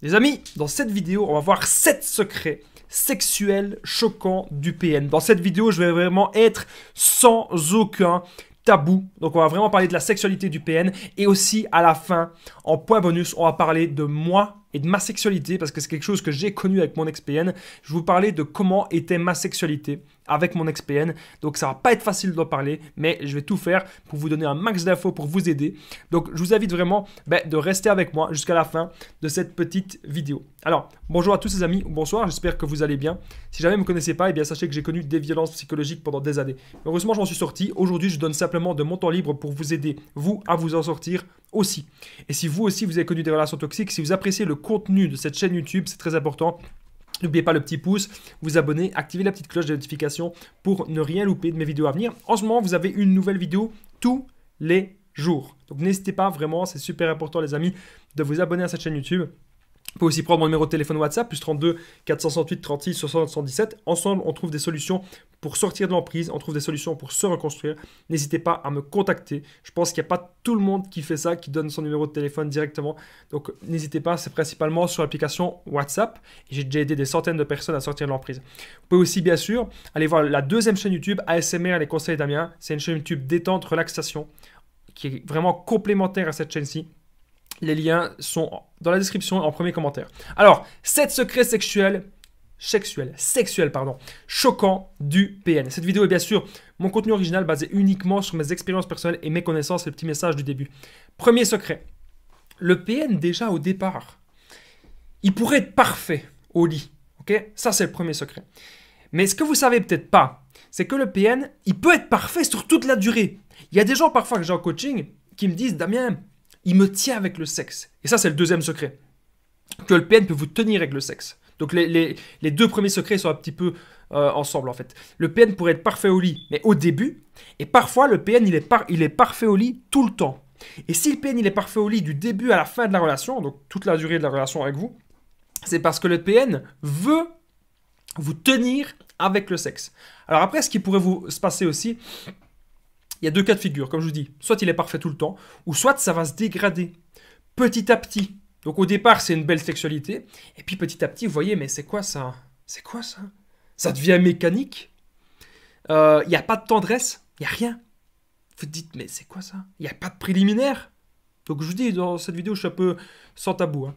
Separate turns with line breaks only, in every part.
Les amis, dans cette vidéo, on va voir 7 secrets sexuels choquants du PN. Dans cette vidéo, je vais vraiment être sans aucun tabou. Donc on va vraiment parler de la sexualité du PN. Et aussi, à la fin, en point bonus, on va parler de moi et de ma sexualité, parce que c'est quelque chose que j'ai connu avec mon ex-PN. Je vais vous parler de comment était ma sexualité avec mon ex-PN. Donc ça va pas être facile d'en parler, mais je vais tout faire pour vous donner un max d'infos pour vous aider. Donc je vous invite vraiment de rester avec moi jusqu'à la fin de cette petite vidéo. Alors, bonjour à tous les amis, bonsoir, j'espère que vous allez bien. Si jamais vous ne me connaissez pas, eh bien sachez que j'ai connu des violences psychologiques pendant des années. Heureusement, j'en suis sorti. Aujourd'hui, je donne simplement de mon temps libre pour vous aider, vous, à vous en sortir aussi. Et si vous aussi, vous avez connu des relations toxiques, si vous appréciez le contenu de cette chaîne YouTube, c'est très important. N'oubliez pas le petit pouce, vous abonner, activer la petite cloche de notification pour ne rien louper de mes vidéos à venir. En ce moment, vous avez une nouvelle vidéo tous les jours. Donc n'hésitez pas, vraiment, c'est super important les amis, de vous abonner à cette chaîne YouTube. Vous pouvez aussi prendre mon numéro de téléphone WhatsApp, plus 32 468 36 60 117. Ensemble, on trouve des solutions pour sortir de l'emprise, on trouve des solutions pour se reconstruire. N'hésitez pas à me contacter. Je pense qu'il n'y a pas tout le monde qui fait ça, qui donne son numéro de téléphone directement. Donc n'hésitez pas, c'est principalement sur l'application WhatsApp. Et j'ai déjà aidé des centaines de personnes à sortir de l'emprise. Vous pouvez aussi, bien sûr, aller voir la deuxième chaîne YouTube, ASMR, les conseils d'Amien. C'est une chaîne YouTube détente, relaxation, qui est vraiment complémentaire à cette chaîne-ci. Les liens sont dans la description et en premier commentaire. Alors, 7 secrets sexuels choquants du PN. Cette vidéo est bien sûr mon contenu original basé uniquement sur mes expériences personnelles et mes connaissances et le petit message du début. Premier secret. Le PN, déjà au départ, il pourrait être parfait au lit. Ok, ça, c'est le premier secret. Mais ce que vous savez peut-être pas, c'est que le PN, il peut être parfait sur toute la durée. Il y a des gens parfois que j'ai en coaching qui me disent « Damien, il me tient avec le sexe. » Et ça, c'est le deuxième secret. Que le PN peut vous tenir avec le sexe. Donc, les deux premiers secrets sont un petit peu ensemble, en fait. Le PN pourrait être parfait au lit, mais au début. Et parfois, le PN, il est parfait au lit tout le temps. Et si le PN, il est parfait au lit du début à la fin de la relation, donc toute la durée de la relation avec vous, c'est parce que le PN veut vous tenir avec le sexe. Alors après, ce qui pourrait vous se passer aussi, il y a deux cas de figure, comme je vous dis. Soit il est parfait tout le temps, ou soit ça va se dégrader petit à petit. Donc au départ, c'est une belle sexualité. Et puis petit à petit, vous voyez, mais c'est quoi ça? C'est quoi ça? Ça devient mécanique. Il n'y a pas de tendresse, il n'y a rien. Vous dites, mais c'est quoi ça? Il n'y a pas de préliminaire. Donc je vous dis, dans cette vidéo, je suis un peu sans tabou. Hein.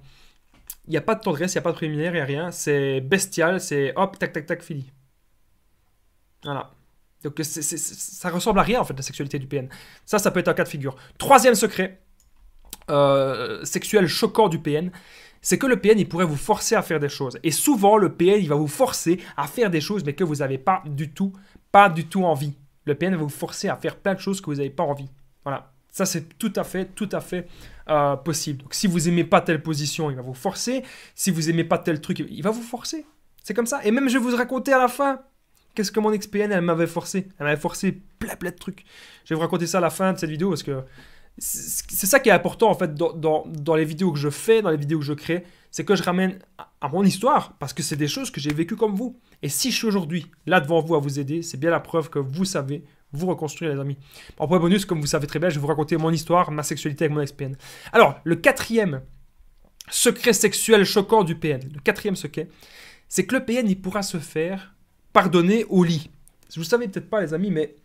Il n'y a pas de tendresse, il n'y a pas de préliminaire, il n'y a rien. C'est bestial, c'est hop, tac, tac, tac, fini. Voilà. Donc ça ressemble à rien en fait la sexualité du PN. Ça peut être un cas de figure. Troisième secret sexuel choquant du PN, c'est que le PN il pourrait vous forcer à faire des choses. Et souvent le PN il va vous forcer à faire des choses mais que vous n'avez pas du tout envie. Le PN va vous forcer à faire plein de choses que vous n'avez pas envie. Voilà. Ça c'est tout à fait possible. Donc si vous aimez pas telle position, il va vous forcer. Si vous aimez pas tel truc, il va vous forcer. C'est comme ça. Et même je vais vous raconter à la fin. Qu'est-ce que mon ex-PN, elle m'avait forcé? Elle m'avait forcé plein de trucs. Je vais vous raconter ça à la fin de cette vidéo parce que c'est ça qui est important en fait dans les vidéos que je fais, dans les vidéos que je crée. C'est que je ramène à mon histoire parce que c'est des choses que j'ai vécues comme vous. Et si je suis aujourd'hui là devant vous à vous aider, c'est bien la preuve que vous savez vous reconstruire les amis. En point bonus, comme vous savez très bien, je vais vous raconter mon histoire, ma sexualité avec mon ex-PN. Alors, le quatrième secret sexuel choquant du PN, le quatrième secret, c'est que le PN il pourra se faire pardonner au lit. Vous ne savez peut-être pas les amis, mais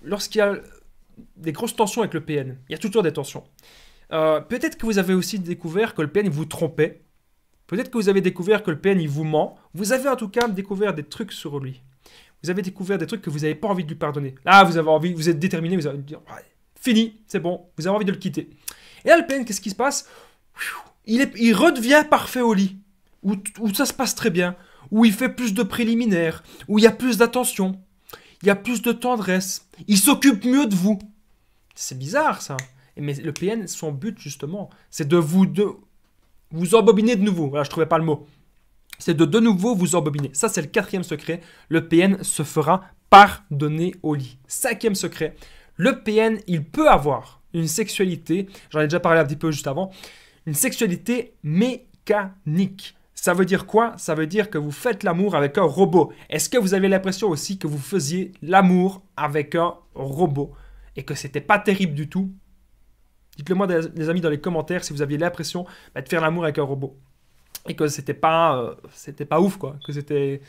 lorsqu'il y a des grosses tensions avec le PN, il y a toujours des tensions. Peut-être que vous avez aussi découvert que le PN il vous trompait. Peut-être que vous avez découvert que le PN il vous ment. Vous avez en tout cas découvert des trucs sur lui. Vous avez découvert des trucs que vous n'avez pas envie de lui pardonner. Là, vous avez envie, vous êtes déterminé, vous allez dire ouais, fini, c'est bon, vous avez envie de le quitter. Et là, le PN, qu'est-ce qui se passe? Il redevient parfait au lit, où ça se passe très bien, où il fait plus de préliminaires, où il y a plus d'attention, il y a plus de tendresse, il s'occupe mieux de vous. C'est bizarre ça. Mais le PN, son but justement, c'est de vous embobiner de nouveau. Voilà, je ne trouvais pas le mot. C'est de nouveau vous embobiner. Ça, c'est le quatrième secret. Le PN se fera pardonner au lit. Cinquième secret. Le PN, il peut avoir une sexualité, j'en ai déjà parlé un petit peu juste avant, une sexualité mécanique. Ça veut dire quoi? Ça veut dire que vous faites l'amour avec un robot. Est-ce que vous avez l'impression aussi que vous faisiez l'amour avec un robot et que c'était pas terrible du tout? Dites-le moi, les amis, dans les commentaires, si vous aviez l'impression de faire l'amour avec un robot. Et que c'était pas ouf, quoi. Que c'était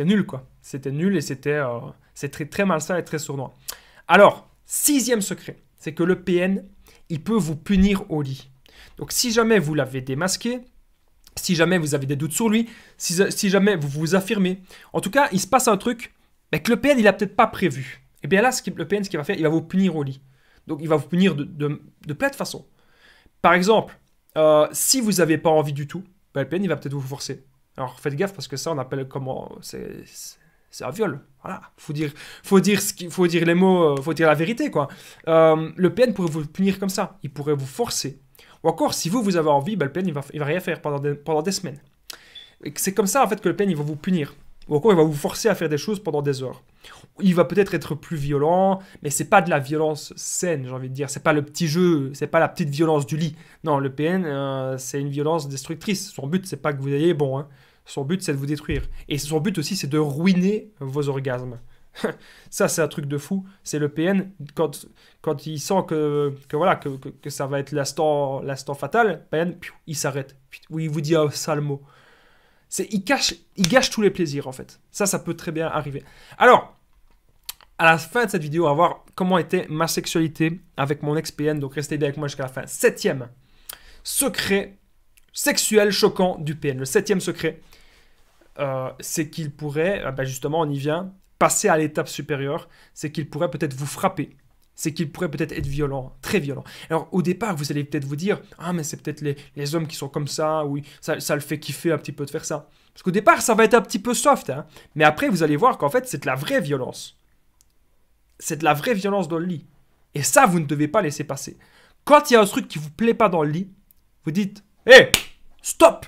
nul, quoi. C'était nul et c'est très, très malsain et très sournois. Alors, 6e secret, c'est que le PN, il peut vous punir au lit. Donc, si jamais vous l'avez démasqué, si jamais vous avez des doutes sur lui, si jamais vous vous affirmez, en tout cas, il se passe un truc que le PN, il n'a peut-être pas prévu. Et bien là, le PN, ce qu'il va faire, il va vous punir au lit. Donc, il va vous punir de plein de façons. Par exemple, si vous n'avez pas envie du tout, le PN, il va peut-être vous forcer. Alors, faites gaffe, parce que ça, on appelle comment... C'est un viol. Voilà. Faut dire les mots, faut dire la vérité, quoi. Le PN pourrait vous punir comme ça. Il pourrait vous forcer. Ou encore, si vous avez envie, le PN, il va rien faire pendant des semaines. C'est comme ça, en fait, que le PN, il va vous punir. Ou encore, il va vous forcer à faire des choses pendant des heures. Il va peut-être être plus violent, mais c'est pas de la violence saine, j'ai envie de dire. C'est pas le petit jeu, c'est pas la petite violence du lit. Non, le PN, c'est une violence destructrice. Son but, c'est pas que vous ayez bon, hein. Son but, c'est de vous détruire. Et son but aussi, c'est de ruiner vos orgasmes. Ça, c'est un truc de fou. C'est le PN, quand il sent que ça va être l'instant fatal, PN, il s'arrête. Oui, il vous dit un sale mot. Il gâche tous les plaisirs, en fait. Ça peut très bien arriver. Alors, à la fin de cette vidéo, on va voir comment était ma sexualité avec mon ex-PN. Donc, restez bien avec moi jusqu'à la fin. 7e secret sexuel choquant du PN. Le 7e secret, c'est qu'il pourrait, justement, on y vient, passer à l'étape supérieure. C'est qu'il pourrait peut-être vous frapper. C'est qu'il pourrait peut-être être violent, très violent. Alors, au départ, vous allez peut-être vous dire « Ah, mais c'est peut-être les hommes qui sont comme ça, oui, ça le fait kiffer un petit peu de faire ça. » Parce qu'au départ, ça va être un petit peu soft, hein. Mais après, vous allez voir qu'en fait, c'est de la vraie violence. C'est de la vraie violence dans le lit. Et ça, vous ne devez pas laisser passer. Quand il y a un truc qui ne vous plaît pas dans le lit, vous dites « Hé, stop !»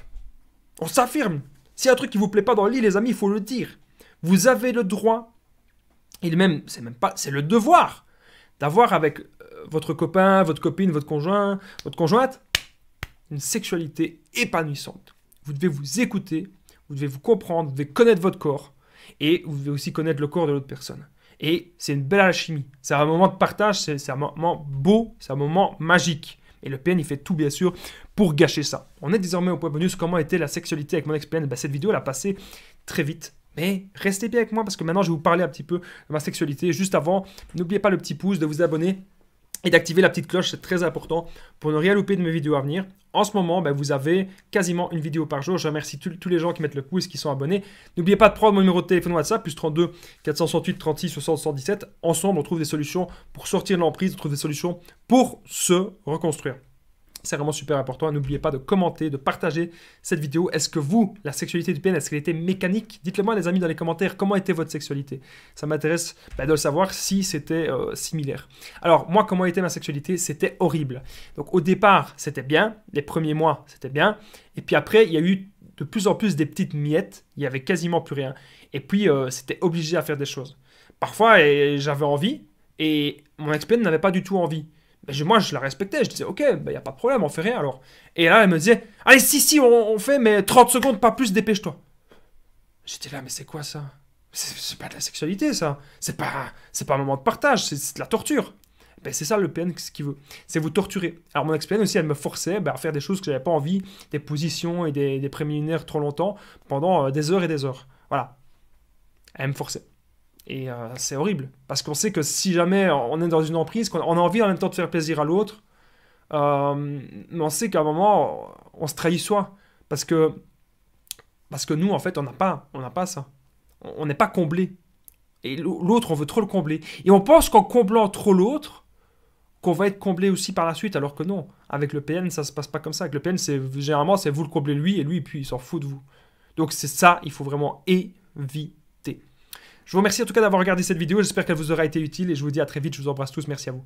On s'affirme. S'il y a un truc qui ne vous plaît pas dans le lit, les amis, il faut le dire. Vous avez le droit, c'est le devoir, d'avoir avec votre copain, votre copine, votre conjointe, une sexualité épanouissante. Vous devez vous écouter, vous devez vous comprendre, vous devez connaître votre corps et vous devez aussi connaître le corps de l'autre personne. Et c'est une belle alchimie. C'est un moment de partage, c'est un moment beau, c'est un moment magique. Et le PN, il fait tout, bien sûr, pour gâcher ça. On est désormais au point bonus. Comment était la sexualité avec mon ex-PN? Cette vidéo, elle a passé très vite. Mais restez bien avec moi parce que maintenant, je vais vous parler un petit peu de ma sexualité. Juste avant, n'oubliez pas le petit pouce, de vous abonner et d'activer la petite cloche. C'est très important pour ne rien louper de mes vidéos à venir. En ce moment, vous avez quasiment une vidéo par jour. Je remercie tous les gens qui mettent le pouce, qui sont abonnés. N'oubliez pas de prendre mon numéro de téléphone WhatsApp, plus 32 468 36 60 77. Ensemble, on trouve des solutions pour sortir de l'emprise, on trouve des solutions pour se reconstruire. C'est vraiment super important. N'oubliez pas de commenter, de partager cette vidéo. Est-ce que vous, la sexualité du PN, est-ce qu'elle était mécanique? Dites-le moi, les amis, dans les commentaires. Comment était votre sexualité? Ça m'intéresse de le savoir si c'était similaire. Alors, moi, comment était ma sexualité? C'était horrible. Donc, au départ, c'était bien. Les premiers mois, c'était bien. Et puis après, il y a eu de plus en plus des petites miettes. Il n'y avait quasiment plus rien. Et puis, c'était obligé à faire des choses. Parfois, j'avais envie et mon ex-PN n'avait pas du tout envie. Moi, je la respectais, je disais, ok, il n'y a pas de problème, on fait rien alors. Et là, elle me disait, allez, si, on fait, mais 30 secondes, pas plus, dépêche-toi. J'étais là, mais c'est quoi ça? C'est pas de la sexualité, ça. C'est pas un moment de partage, c'est de la torture. C'est ça le PN, ce qu'il veut. C'est vous torturer. Alors, mon ex-PN aussi, elle me forçait à faire des choses que j'avais pas envie, des positions et des préliminaires trop longtemps, pendant des heures et des heures. Voilà. Elle me forçait. Et c'est horrible, parce qu'on sait que si jamais on est dans une emprise, qu'on a envie en même temps de faire plaisir à l'autre, mais on sait qu'à un moment, on se trahit soi. Parce que nous, en fait, on n'a pas ça. On n'est pas comblé. Et l'autre, on veut trop le combler. Et on pense qu'en comblant trop l'autre, qu'on va être comblé aussi par la suite, alors que non. Avec le PN, ça se passe pas comme ça. Avec le PN, généralement, c'est vous le comblez lui, et lui, puis il s'en fout de vous. Donc c'est ça, il faut vraiment éviter. Je vous remercie en tout cas d'avoir regardé cette vidéo, j'espère qu'elle vous aura été utile et je vous dis à très vite, je vous embrasse tous, merci à vous.